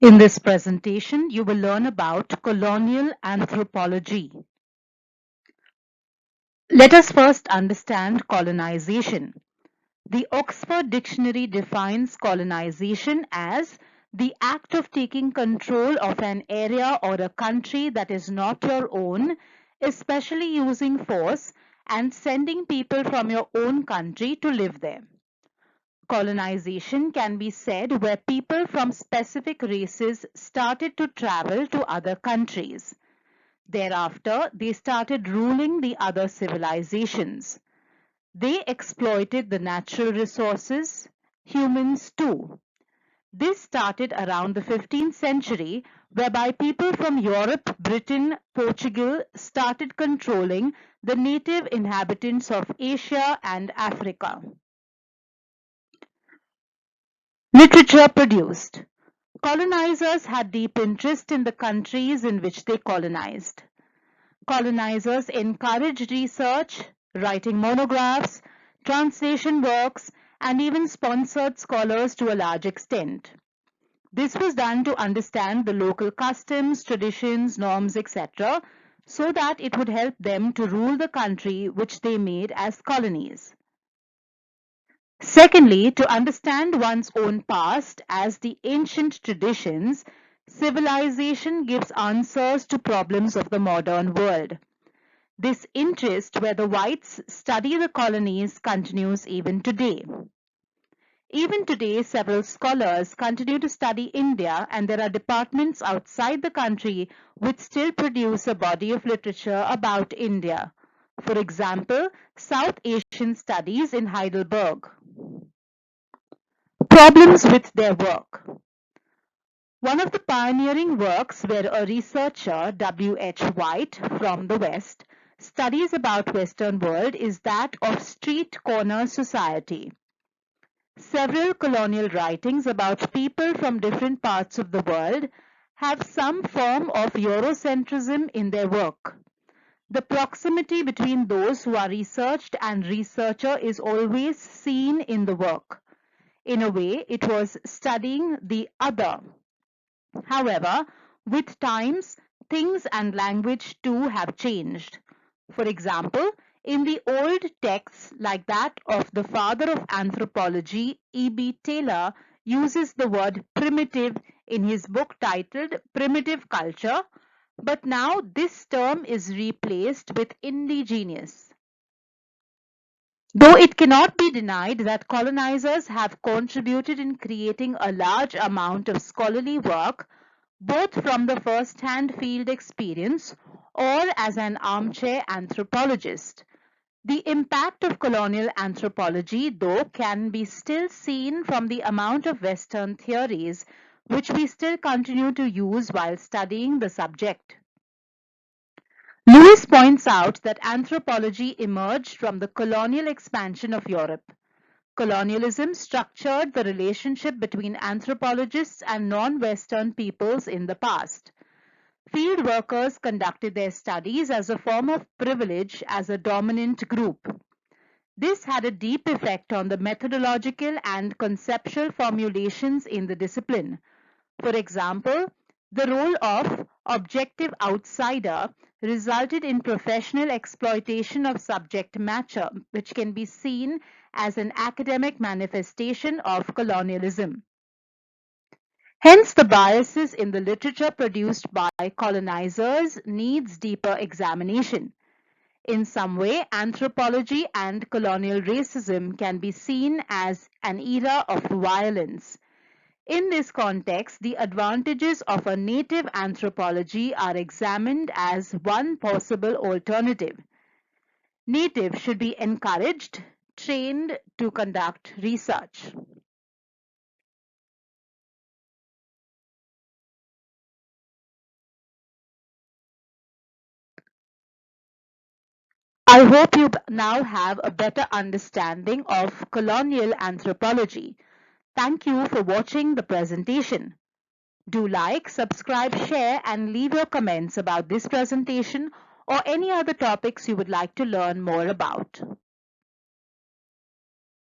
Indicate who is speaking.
Speaker 1: In this presentation, you will learn about colonial anthropology. Let us first understand colonization. The Oxford Dictionary defines colonization as the act of taking control of an area or a country that is not your own, especially using force, and sending people from your own country to live there. Colonization can be said where people from specific races started to travel to other countries. Thereafter, they started ruling the other civilizations. They exploited the natural resources, humans too. This started around the 15th century, whereby people from Europe, Britain, Portugal started controlling the native inhabitants of Asia and Africa. Literature produced. Colonizers had deep interest in the countries in which they colonized. Colonizers encouraged research, writing monographs, translation works, and even sponsored scholars to a large extent. This was done to understand the local customs, traditions, norms, etc., so that it would help them to rule the country which they made as colonies. Secondly, to understand one's own past as the ancient traditions, civilization gives answers to problems of the modern world. This interest where the whites study the colonies continues even today. Even today, several scholars continue to study India, and there are departments outside the country which still produce a body of literature about India. For example, South Asian Studies in Heidelberg. Problems with their work. One of the pioneering works where a researcher, W. H. White from the West, studies about Western world is that of street corner society. Several colonial writings about people from different parts of the world have some form of Eurocentrism in their work. The proximity between those who are researched and researcher is always seen in the work. In a way, it was studying the other. However, with times, things and language too have changed. For example, in the old texts like that of the father of anthropology, E. B. Taylor uses the word primitive in his book titled Primitive Culture, but now this term is replaced with indigenous. Though it cannot be denied that colonizers have contributed in creating a large amount of scholarly work, both from the first-hand field experience or as an armchair anthropologist. The impact of colonial anthropology, though, can be still seen from the amount of Western theories which we still continue to use while studying the subject. Lewis points out that anthropology emerged from the colonial expansion of Europe. Colonialism structured the relationship between anthropologists and non-Western peoples in the past. Field workers conducted their studies as a form of privilege as a dominant group. This had a deep effect on the methodological and conceptual formulations in the discipline. For example, the role of objective outsider resulted in professional exploitation of subject matter, which can be seen as an academic manifestation of colonialism. Hence, the biases in the literature produced by colonizers needs deeper examination. In some way, anthropology and colonial racism can be seen as an era of violence. In this context, the advantages of a native anthropology are examined as one possible alternative. Natives should be encouraged, trained to conduct research. I hope you now have a better understanding of colonial anthropology. Thank you for watching the presentation. Do like, subscribe, share, and leave your comments about this presentation or any other topics you would like to learn more about.